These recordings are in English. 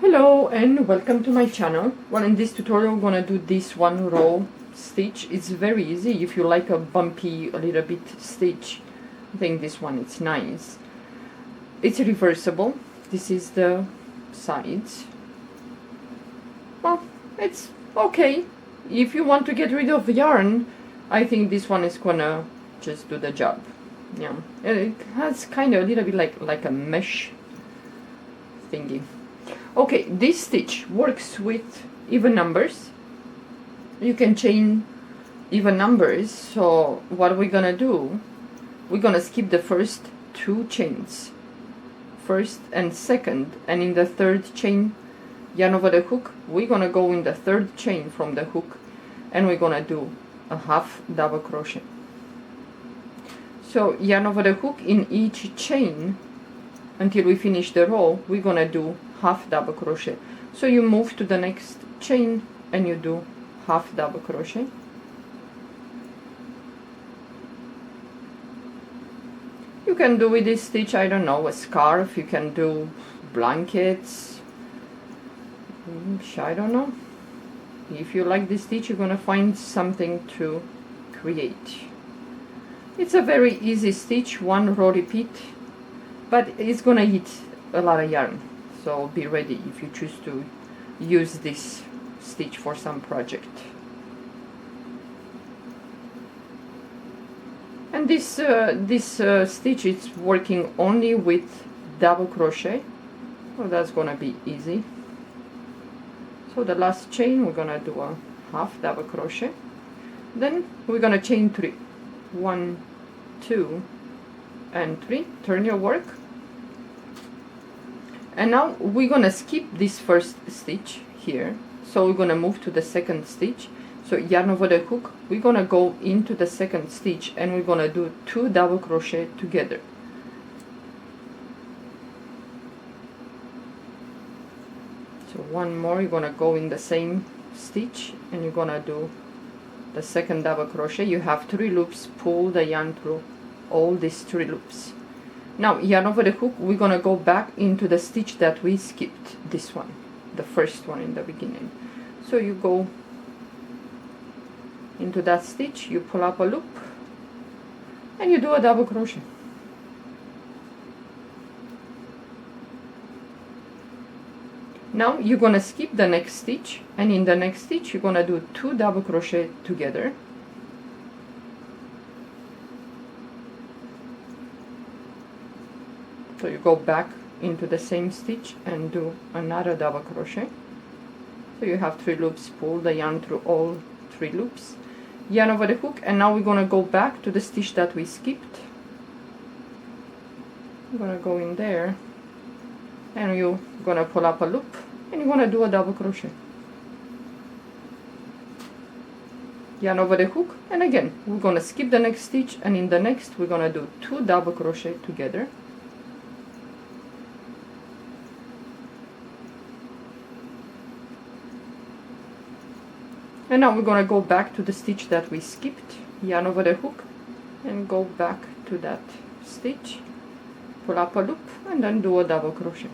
Hello and welcome to my channel. Well, in this tutorial I'm gonna do this one row stitch. It's very easy. If you like a bumpy, a little bit stitch, I think this one is nice. It's reversible. This is the sides. Well, it's okay. If you want to get rid of yarn, I think this one is gonna just do the job. Yeah, it has kind of a little bit like a mesh thingy. Okay, this stitch works with even numbers. You can chain even numbers. So what we're gonna do, we're gonna skip the first two chains, first and second, and in the third chain, yarn over the hook, we're gonna go in the third chain from the hook, and we're gonna do a half double crochet. So yarn over the hook in each chain until we finish the row. We're gonna do half double crochet. So you move to the next chain and you do half double crochet. You can do with this stitch, I don't know, a scarf. You can do blankets. I don't know. If you like this stitch, you're gonna find something to create. It's a very easy stitch, one row repeat, but it's gonna eat a lot of yarn. So be ready if you choose to use this stitch for some project. And this stitch is working only with double crochet, so that's gonna be easy. So the last chain we're gonna do a half double crochet, then we're gonna chain 3, 1, 2 and 3, turn your work. And now we're gonna skip this first stitch here, so we're gonna move to the second stitch. So yarn over the hook, we're gonna go into the second stitch and we're gonna do 2 double crochet together. So one more, you're gonna go in the same stitch and you're gonna do the second double crochet. You have 3 loops, pull the yarn through all these 3 loops. Now yarn over the hook, we're gonna go back into the stitch that we skipped, this one, the first one in the beginning. So you go into that stitch, you pull up a loop and you do a double crochet. Now you're gonna skip the next stitch, and in the next stitch you're gonna do 2 double crochet together. So you go back into the same stitch and do another double crochet. So you have 3 loops, pull the yarn through all 3 loops, yarn over the hook, and now we're gonna go back to the stitch that we skipped. I'm gonna go in there and you're gonna pull up a loop and you're gonna do a double crochet. Yarn over the hook, and again we're gonna skip the next stitch, and in the next we're gonna do 2 double crochet together. And now we're gonna go back to the stitch that we skipped, yarn over the hook and go back to that stitch, pull up a loop and then do a double crochet.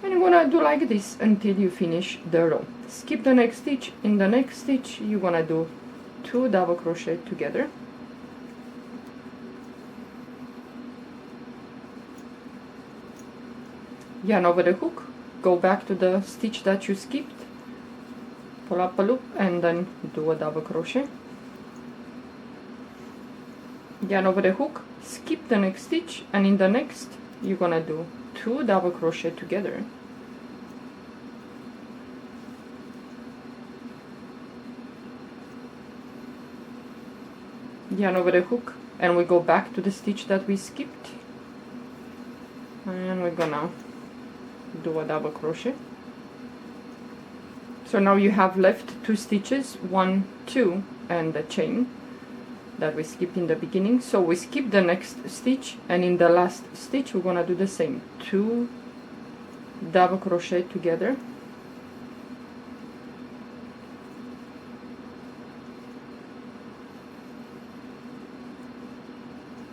And you're gonna do like this until you finish the row. Skip the next stitch, in the next stitch you're gonna do 2 double crochet together. Yarn over the hook, go back to the stitch that you skipped, pull up a loop and then do a double crochet. Yarn over the hook, skip the next stitch, and in the next you're gonna do 2 double crochet together. Yarn over the hook and we go back to the stitch that we skipped, and we're gonna do a double crochet. So now you have left 2 stitches, 1, 2, and the chain that we skipped in the beginning. So we skip the next stitch, and in the last stitch we're gonna do the same, 2 double crochet together.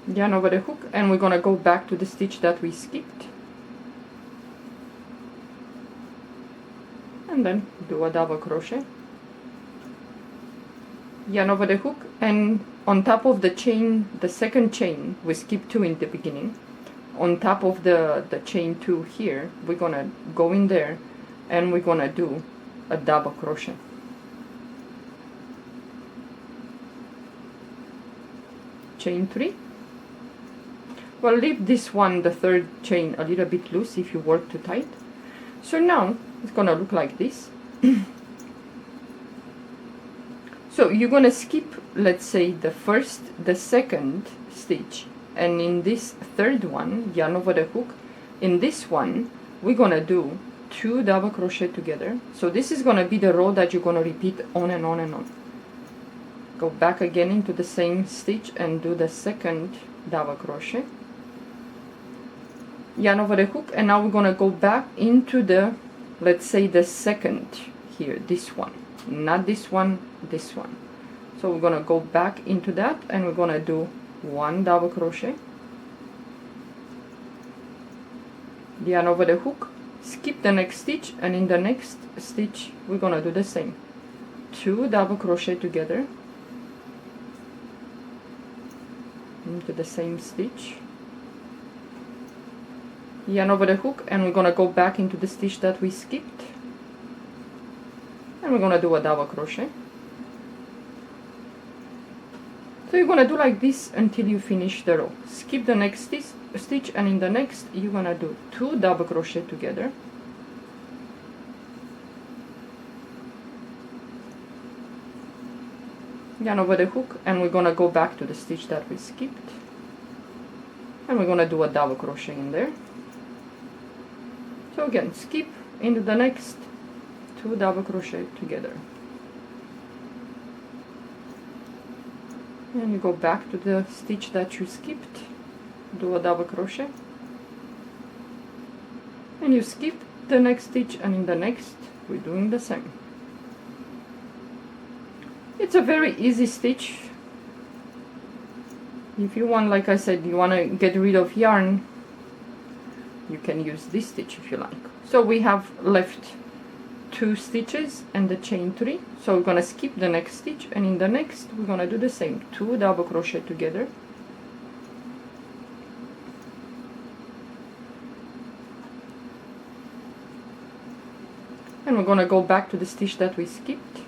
Yarn over the hook and we're gonna go back to the stitch that we skipped. and then do a double crochet, yarn over the hook, and on top of the chain, the second chain, we skip 2 in the beginning. On top of the chain 2 here, we're gonna go in there and we're gonna do a double crochet. Chain 3. Well, leave this one, the third chain, a little bit loose if you work too tight. So now it's gonna look like this. So you're gonna skip, let's say, the first, the second stitch, and in this third one, yarn over the hook. In this one, we're gonna do 2 double crochet together. So this is gonna be the row that you're gonna repeat on and on and on. Go back again into the same stitch and do the second double crochet, yarn over the hook, and now we're gonna go back into the, let's say, the second here, this one, not this one, this one. So we're gonna go back into that and we're gonna do 1 double crochet, yarn over the hook, skip the next stitch, and in the next stitch we're gonna do the same, 2 double crochet together into the same stitch, yarn over the hook, and we're gonna go back into the stitch that we skipped, and we're gonna do a double crochet. So you're gonna do like this until you finish the row. Skip the next stitch, and in the next you're gonna do 2 double crochet together, yarn over the hook, and we're gonna go back to the stitch that we skipped, and we're gonna do a double crochet in there. So again, skip into the next, 2 double crochet together, and you go back to the stitch that you skipped, do a double crochet, and you skip the next stitch, and in the next we're doing the same. It's a very easy stitch. If you want, like I said, you want to get rid of yarn, you can use this stitch if you like. So we have left 2 stitches and the chain 3. So we're going to skip the next stitch, and in the next we're going to do the same, 2 double crochet together, and we're going to go back to the stitch that we skipped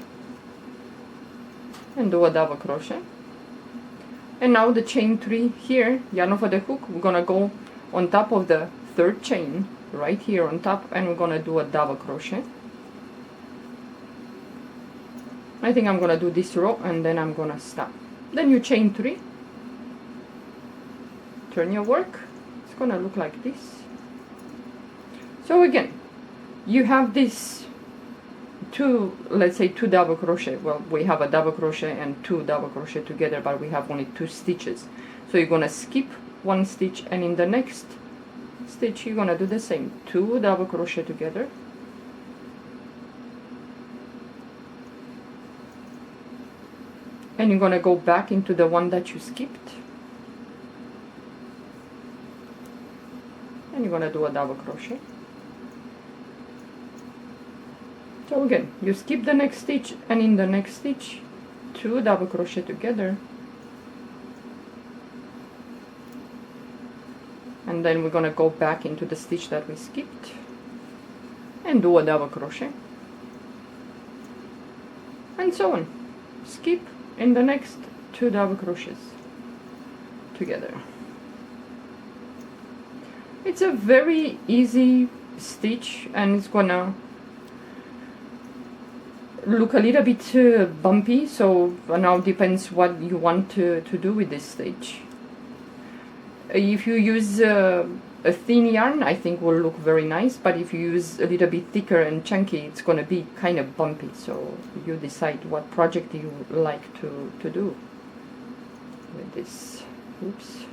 and do a double crochet. And now the chain 3 here, yarn over the hook, we're going to go on top of the third chain right here on top, and we're going to do a double crochet. I think I'm going to do this row and then I'm going to stop. Then you chain 3, turn your work, it's going to look like this. So again, you have this 2, let's say 2 double crochet. Well, we have a double crochet and 2 double crochet together, but we have only 2 stitches. So you're going to skip 1 stitch, and in the next stitch you're going to do the same, 2 double crochet together, and you're going to go back into the one that you skipped, and you're going to do a double crochet. So again, you skip the next stitch, and in the next stitch 2 double crochet together, and then we're going to go back into the stitch that we skipped and do a double crochet, and so on. Skip in the next 2 double crochets together. It's a very easy stitch, and it's gonna look a little bit bumpy, so now depends what you want to do with this stitch. If you use a thin yarn, I think will look very nice, but if you use a little bit thicker and chunky, it's going to be kind of bumpy, so you decide what project you would like to do with this. Oops.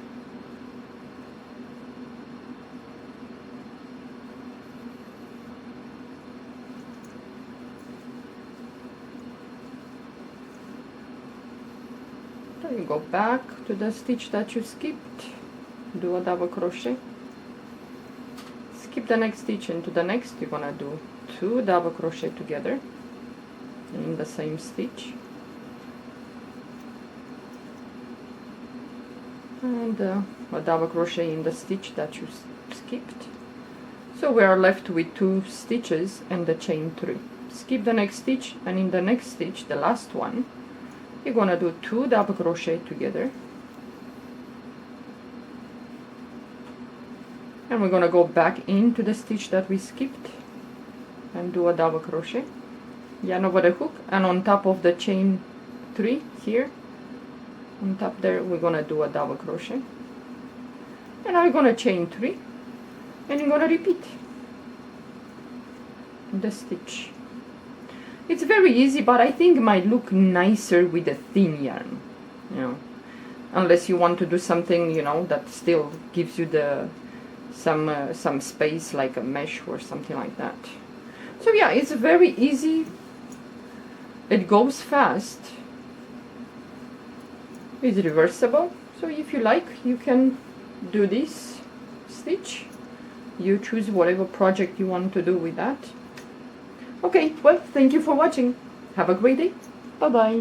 So you go back to the stitch that you skipped, do a double crochet, skip the next stitch into the next. You're gonna do 2 double crochet together in the same stitch, and a double crochet in the stitch that you skipped. So we are left with 2 stitches and the chain 3. Skip the next stitch, and in the next stitch, the last one, you're gonna do 2 double crochet together, and we're gonna go back into the stitch that we skipped and do a double crochet, yarn over the hook, and on top of the chain 3 here, on top there, we're gonna do a double crochet, and now we're gonna chain 3, and you're gonna repeat the stitch. It's very easy, but I think it might look nicer with a thin yarn, you know, unless you want to do something, you know, that still gives you the some space, like a mesh or something like that. So yeah, it's very easy, it goes fast, it's reversible, so if you like, you can do this stitch. You choose whatever project you want to do with that. Okay, well, thank you for watching. Have a great day. Bye bye.